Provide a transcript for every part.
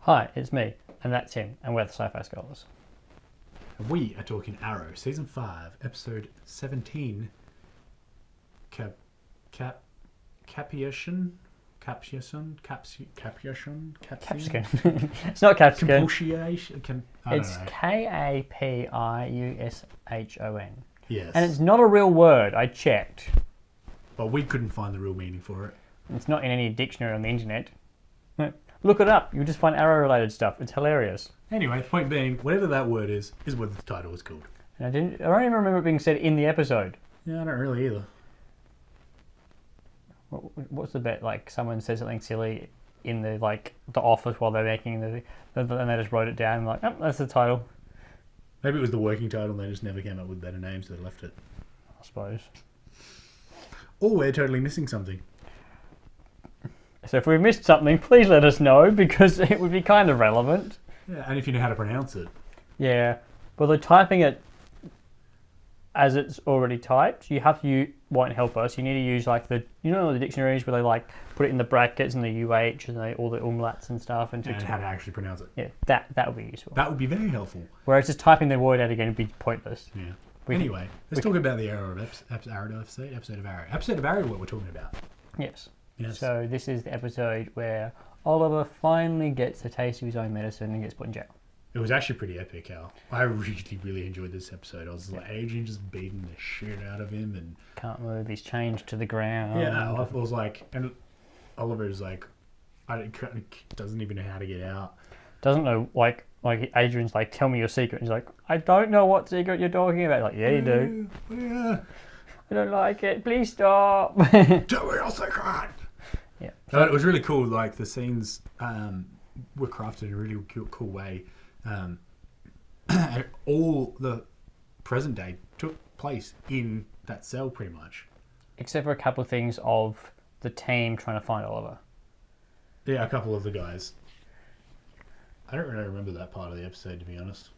Hi, it's me, and that's him, and we're the Sci-Fi Scholars. And we are talking Arrow, Season 5, Episode 17, Kapiushon? Kapiushon? Capsicum. It's not Capsicum. Kapiushon? It's Kapiushon. Yes. And it's not a real word, I checked. But we couldn't find the real meaning for it. It's not in any dictionary on the internet. Look it up, you'll just find arrow-related stuff. It's hilarious. Anyway, the point being, whatever that word is what the title is called. And I don't even remember it being said in the episode. Yeah, I don't really either. What's the bet? Like, someone says something silly in the office while they're making and they just wrote it down and oh, that's the title. Maybe it was the working title and they just never came up with better names, so they left it. I suppose. Or we're totally missing something. So if we've missed something, please let us know, because it would be kind of relevant. Yeah, and if you know how to pronounce it. Yeah, but they're typing it as it's already typed. You have to won't help us. You need to use the dictionaries where they put it in the brackets and the UH and all the umlauts and stuff and how to actually pronounce it. Yeah, that would be useful. That would be very helpful. Whereas just typing the word out again would be pointless. Yeah. Anyway, let's talk about the Arrow episode of Arrow. Episode of Arrow, what we're talking about. Yes. Yes. So this is the episode where Oliver finally gets a taste of his own medicine and gets put in jail. It was actually pretty epic, Al. I really enjoyed this episode. I was Adrian just beating the shit out of him and can't move. He's changed to the ground. Yeah, I was and Oliver's doesn't even know how to get out. Doesn't know Adrian's tell me your secret. And he's like, I don't know what secret you're talking about. Yeah, you do. Yeah. I don't like it. Please stop. Tell me your secret. Yeah. So it was really cool. The scenes were crafted in a really cool way. And all the present day took place in that cell pretty much. Except for a couple of things of the team trying to find Oliver. Yeah, a couple of the guys. I don't really remember that part of the episode, to be honest.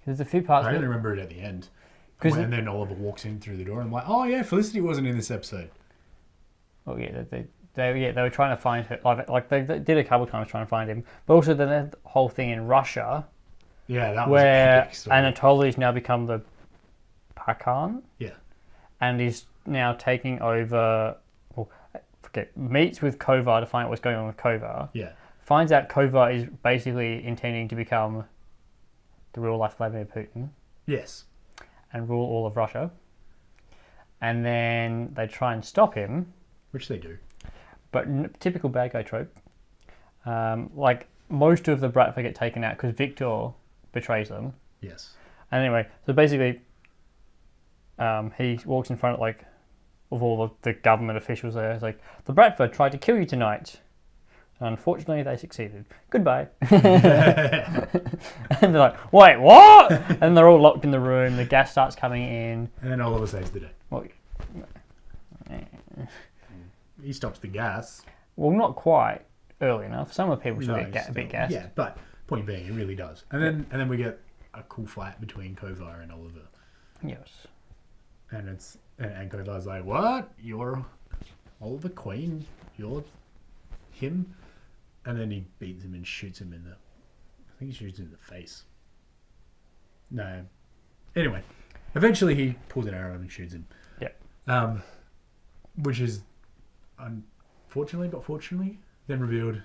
There's a few parts. I only remember it at the end. And then Oliver walks in through the door and I'm like, oh yeah, Felicity wasn't in this episode. Oh yeah, they were trying to find her. They did a couple of times trying to find him, but also the whole thing in Russia. Yeah, that was where epic story. Anatoly's now become the Pakan. Yeah, and he's now taking over. Meets with Kovar to find out what's going on with Kovar. Yeah, finds out Kovar is basically intending to become the real life Vladimir Putin. Yes, and rule all of Russia. And then they try and stop him. Which they do. But typical bad guy trope. Most of the Bratva get taken out because Victor betrays them. Yes. And anyway, so basically, he walks in front of all of the government officials there. It's like, the Bratva tried to kill you tonight. Unfortunately, they succeeded. Goodbye. And they're like, wait, what? And they're all locked in the room. The gas starts coming in. And then Oliver saves the day. Well, he stops the gas. Well, not quite early enough. Some of the people should get a bit gassed. Yeah, but point being, it really does. And then we get a cool fight between Kovar and Oliver. Yes. And and Kovar's like, what? You're Oliver Queen? You're him? And then he beats him and shoots him I think he shoots him in the face. No. Anyway, eventually he pulls an arrow and shoots him. Yeah. Which is unfortunately, but fortunately, then revealed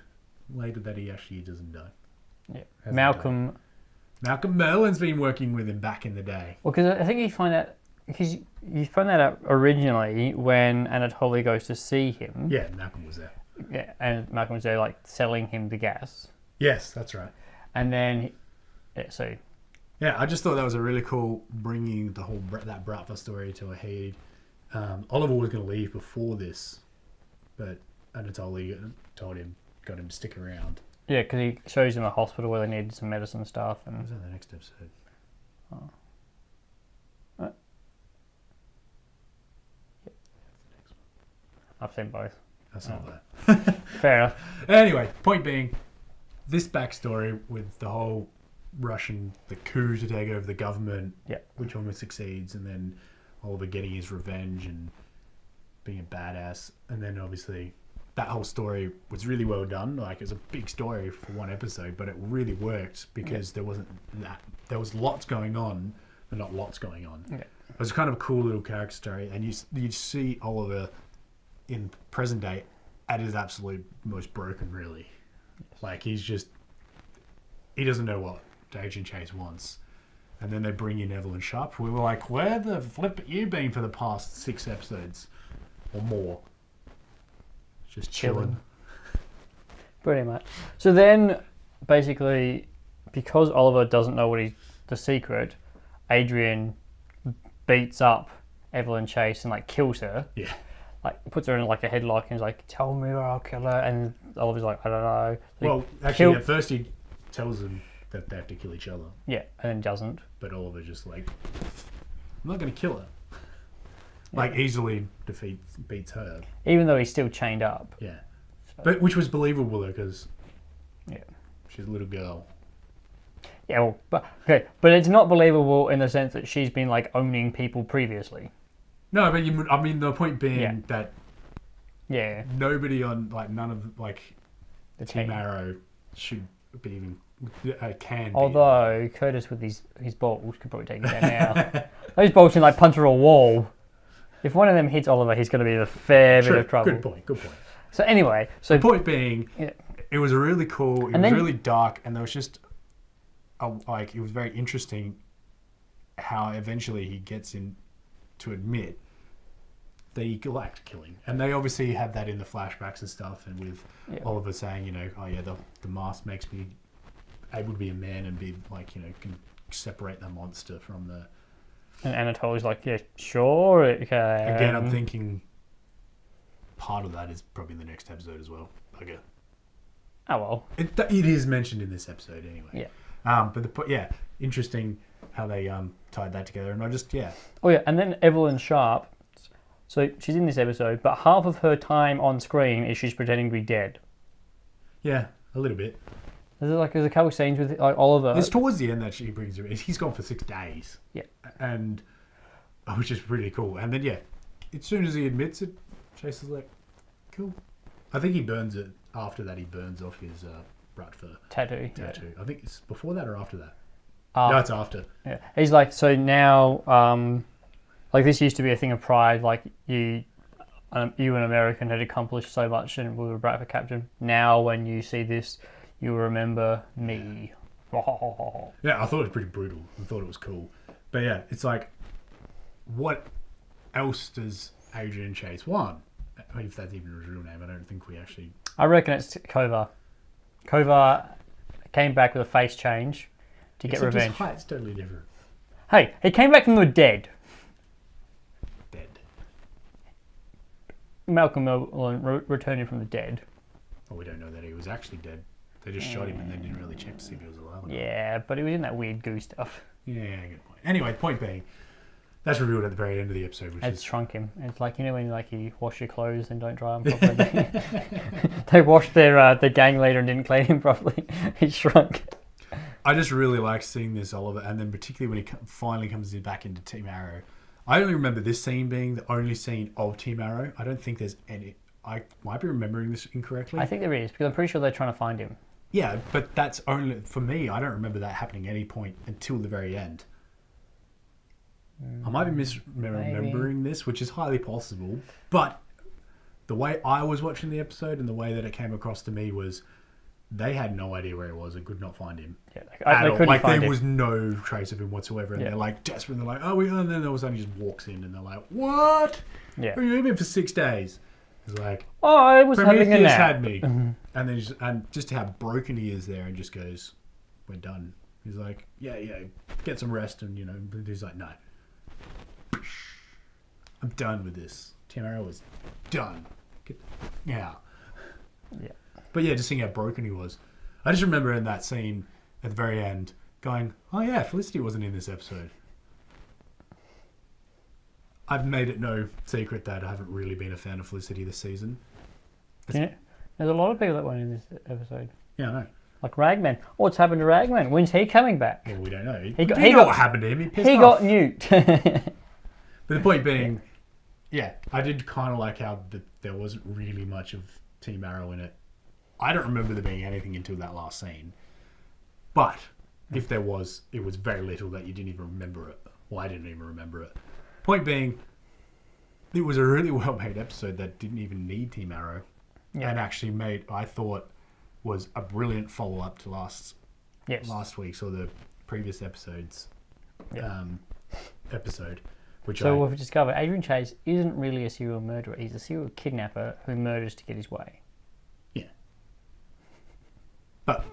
later that he actually doesn't die. Yeah. Malcolm Merlin's been working with him back in the day. Well, because I think you find that out originally when Anatoly goes to see him. Yeah, Malcolm was there. Yeah, and Malcolm was there, selling him the gas. Yes, that's right. And then, yeah, I just thought that was a really cool bringing the whole that Bratva story to a head. Oliver was going to leave before this, but Anatoly got him to stick around. Yeah, because he shows him a hospital where they needed some medicine and stuff. And was that the next episode? Oh. Yeah, that's the next one. I've seen both. That's not that. Fair enough. Anyway, point being, this backstory with the whole the coup to take over the government, which almost succeeds, and then Oliver getting his revenge and being a badass, and then obviously that whole story was really well done. Like, it was a big story for one episode, but it really worked because there wasn't that. There was lots going on, but not lots going on. Yeah. It was kind of a cool little character story, and you see Oliver in present day at his absolute most broken, really. Like, he doesn't know what Agent Chase wants. And then they bring in Evelyn Sharp. We were like, where the flip have you been for the past 6 episodes or more? Just chilling. Pretty much. So then, basically, because Oliver doesn't know the secret, Adrian beats up Evelyn Chase and like kills her. Yeah. Like, puts her in like a headlock and is like, tell me or I'll kill her. And Oliver's like, I don't know. So well, actually, at first he tells them that they have to kill each other. Yeah, and then doesn't. But Oliver just like, I'm not going to kill her. Like, easily beats her. Even though he's still chained up. Yeah. But which was believable though, because yeah, she's a little girl. Yeah, well, but it's not believable in the sense that she's been like owning people previously. No, but I mean the point being that nobody on like none of like the Team Arrow should be even can. Although Curtis with his balls could probably take it down now. Those balls can like punch through a wall. If one of them hits Oliver, he's going to be in a fair bit of trouble. Good point. So anyway, the point being, it was really cool. It was really dark, and there was just it was very interesting how eventually he gets in to admit that he liked killing, and they obviously have that in the flashbacks and stuff, and with Oliver saying, the mask makes me able to be a man and be like, can separate the monster from the. And Anatoly's like, yeah, sure, okay. Again, I'm thinking part of that is probably the next episode as well. Okay. Oh well. It is mentioned in this episode anyway. Yeah. But interesting how they tied that together, and I just Oh yeah, and then Evelyn Sharp. So she's in this episode, but half of her time on screen is she's pretending to be dead. Yeah, a little bit. There's a couple of scenes with like Oliver. It's towards the end that she brings her in. He's gone for 6 days. Yeah. And which is pretty cool. And then as soon as he admits it, Chase is like, cool. I think he burns it after that. He burns off his rat fur tattoo. Yeah. I think it's before that or after that. No, it's after. Yeah. He's like, so now, like this used to be a thing of pride. Like you an American had accomplished so much and we were Bradford captain. Now, when you see this, you remember me. Yeah, I thought it was pretty brutal. I thought it was cool. But yeah, it's like, what else does Adrian Chase want? If that's even his real name, I don't think we actually... I reckon it's Kova. Kova came back with a face change to get revenge. His height's totally different. Hey, he came back from the dead. Dead. Malcolm Merlin returning from the dead. Well, we don't know that he was actually dead. They just shot him and then didn't really check to see if he was alive or not. Yeah, but he was in that weird goo stuff. Yeah, good point. Anyway, point being, that's revealed at the very end of the episode. It's shrunk him. It's like, when like you wash your clothes and don't dry them properly. They washed their gang leader and didn't clean him properly. He shrunk. I just really like seeing this Oliver, and then particularly when he finally comes back into Team Arrow. I only remember this scene being the only scene of Team Arrow. I don't think there's any... I might be remembering this incorrectly. I think there is, because I'm pretty sure they're trying to find him. Yeah, but that's only... For me, I don't remember that happening at any point until the very end. I might be misremembering this, which is highly possible. But the way I was watching the episode and the way that it came across to me was they had no idea where he was and could not find him. Yeah, they couldn't find him. There was no trace of him whatsoever. And they're like desperate. And they're like, and then all of a sudden he just walks in and they're like, what? Yeah. Where have you been for 6 days? He's like, I was having a nap. had me. And then just how broken he is there and just goes, we're done. He's like, yeah, get some rest. And, but he's like, no. I'm done with this. Team Arrow is done. Yeah. But just seeing how broken he was. I just remember in that scene at the very end going, oh yeah, Felicity wasn't in this episode. I've made it no secret that I haven't really been a fan of Felicity this season. There's a lot of people that weren't in this episode. Yeah, I know. Like Ragman. What's happened to Ragman? When's he coming back? Well, we don't know. He got what happened to him. He got nuked. But the point being, I did kind of like how there wasn't really much of Team Arrow in it. I don't remember there being anything until that last scene. But if there was, it was very little that you didn't even remember it. Well, I didn't even remember it. Point being, it was a really well-made episode that didn't even need Team Arrow. Yeah. And actually made, I thought, was a brilliant follow-up to last week's or the previous episode's episode. So we've discovered Adrian Chase isn't really a serial murderer. He's a serial kidnapper who murders to get his way. Yeah. But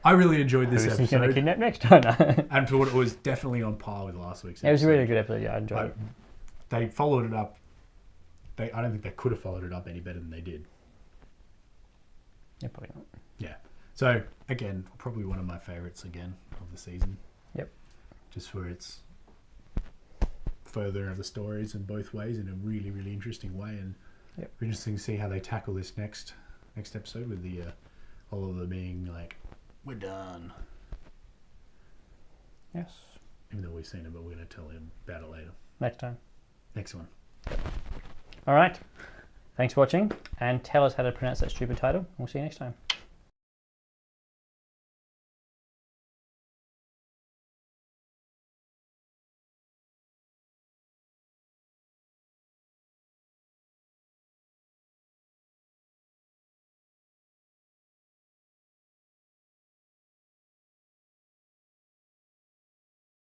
I really enjoyed this episode. Who's he going to kidnap next? I know. And for what it was definitely on par with last week's episode. It was a really good episode. Yeah, I enjoyed it. They followed it up. I don't think they could have followed it up any better than they did. Yeah, probably not. Yeah. So, again, probably one of my favourites again of the season. Yep. Just for its further of the stories in both ways in a really, really interesting way. And it'll be interesting to see how they tackle this next episode with the all of them being like, we're done. Yes. Even though we've seen it, but we're going to tell him about it later. Next time. Next one. All right. Thanks for watching, and tell us how to pronounce that stupid title. We'll see you next time.